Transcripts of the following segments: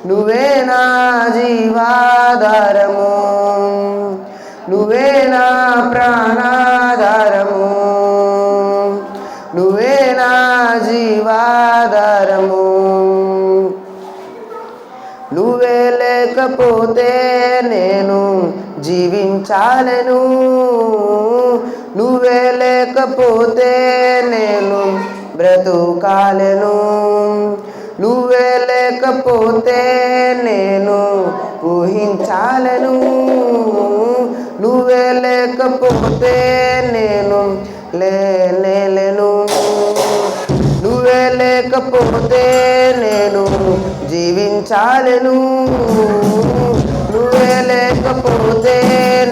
నువ్వే నా జీవాధారము, నువ్వే నా ప్రాణాధారము, నువ్వే నా జీవాధారము. నువ్వే లేకపోతే నేను జీవించాలను, నువ్వే లేకపోతే నేను బ్రతుకాలను, నువ్వే లేకపోతే నేను ఊహించాలను, నువ్వే లేకపోతే నేను లేనేలను, నువ్వే లేకపోతే నేను జీవించాలను, నువ్వే లేకపోతే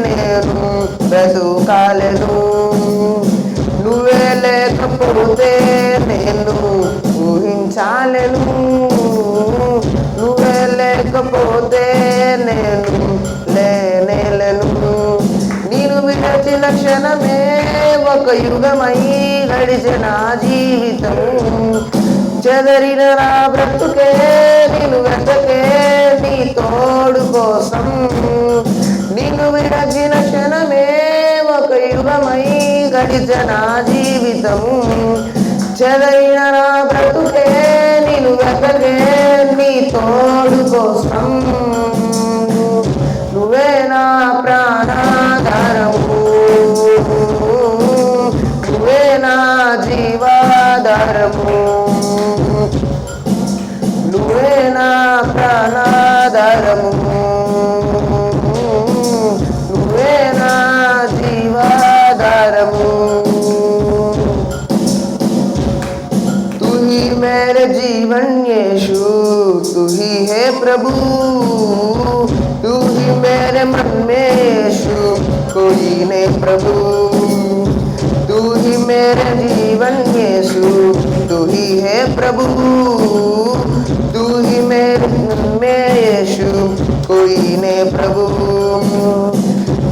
నేను బ్రతుకాలను, నువ్వే లేకపోతే నేను ఊహించాలను, నువ్వే లేకపోతే నేను లేనేలను. నేను విడచిన క్షణమే ఒక యుగమై గడిచిన జీవితం, చెదరిన నా బ్రతుకే నిన్ను వెతకే నీ తోడు కోసం. నిన్ను విడచిన క్షణమే ఒక యుగమై గడిచిన జీవితం, చెదరిన నా బ్రతుకే నిన్ను వెతకే నీ తోడు కోసం. నువ్వే నా ప్రాణాధారము, నువ్వే నా జీవాధారము, నువ్వే నా ప్రాణాధారము, నువ్వే నా జీవాధారము. तू ही मेरे जीवन यीशु, तू ही है प्रभु, तू ही मेरे मन में यीशु, कोई नहीं प्रभु. तू ही मेरे जीवन यीशु, तू ही है प्रभु, तू ही मेरे मन में यीशु, कोई नहीं प्रभु.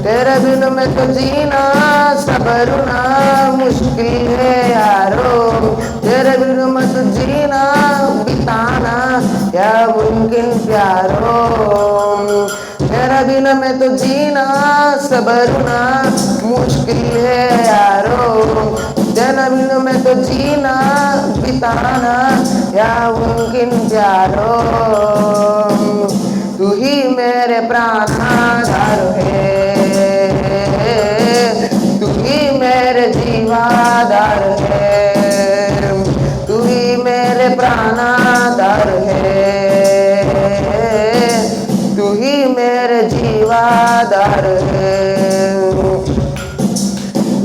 तेरे बिन में तो जीना सबरना मुश्किल है यारो, तेरे बिन में तो जीना बिताना या मुमकिन प्यारो. तेरे बिन में तो जीना सबरना मुश्किल है यारो, तेरे बिन में तो जीना बिताना या मुमकिन प्यारो. तू ही मेरे प्राणाधार है, तू ही मेरे जीवाधार है, तू ही मेरे प्राणाधार है, तू ही मेरे जीवाधार है.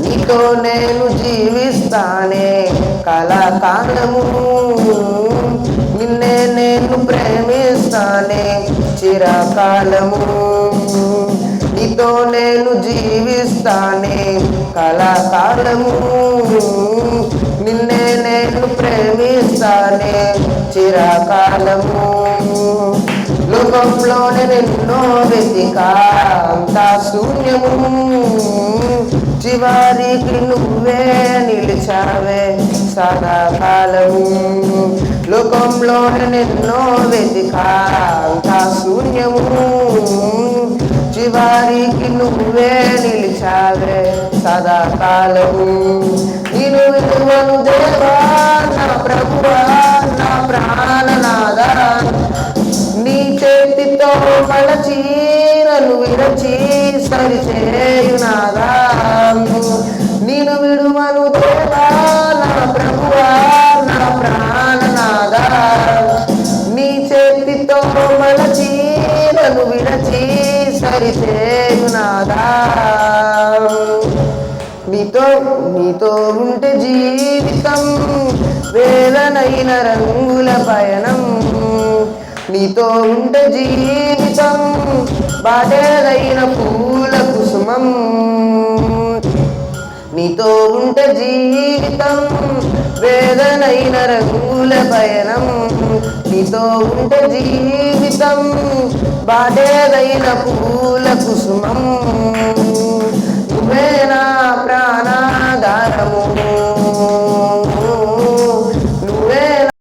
నీతో నేను జీవిస్తానే కళాకాలము, నిన్నే నేను ప్రేమిస్తానే చిరకాలము. నీతో నేను జీవిస్తానే కళాకాలము, నిన్నే నేను ప్రేమిస్తానే చిరకాలము. లోకంలోనే నిన్నో వెతికా అంతా శూన్యము, చివరికి నువ్వే నిలిచావే సదాకాలము. లోకంలోనే నిన్నో వెతికా అంతా శూన్యము, చివరికి నువ్వే నిలిచావే సదాకాలము. నేను విలువను దేవా నా ప్రభువా నా ప్రాణనాథా, నీ చేతితో మలచి నన్ను విరచి సరిచేయునాదా. నేను విడువను దేవా నా ప్రభువా నా ప్రాణనాథా, నీ చేతితో మలచి నన్ను విరచి సరిచేయునాదా. నీతో ఉంటే జీవితం వేదనైన రంగుల పయనం, నీతో ఉంటే జీవితం బాటేదైన పూల కుసుమం. నీతో ఉంటే జీవితం వేదనైన రంగుల పయనం, నీతో ఉంటే జీవితం బాటేదైన పూల కుసుమం. నువ్వే నా ప్రాణాధారము,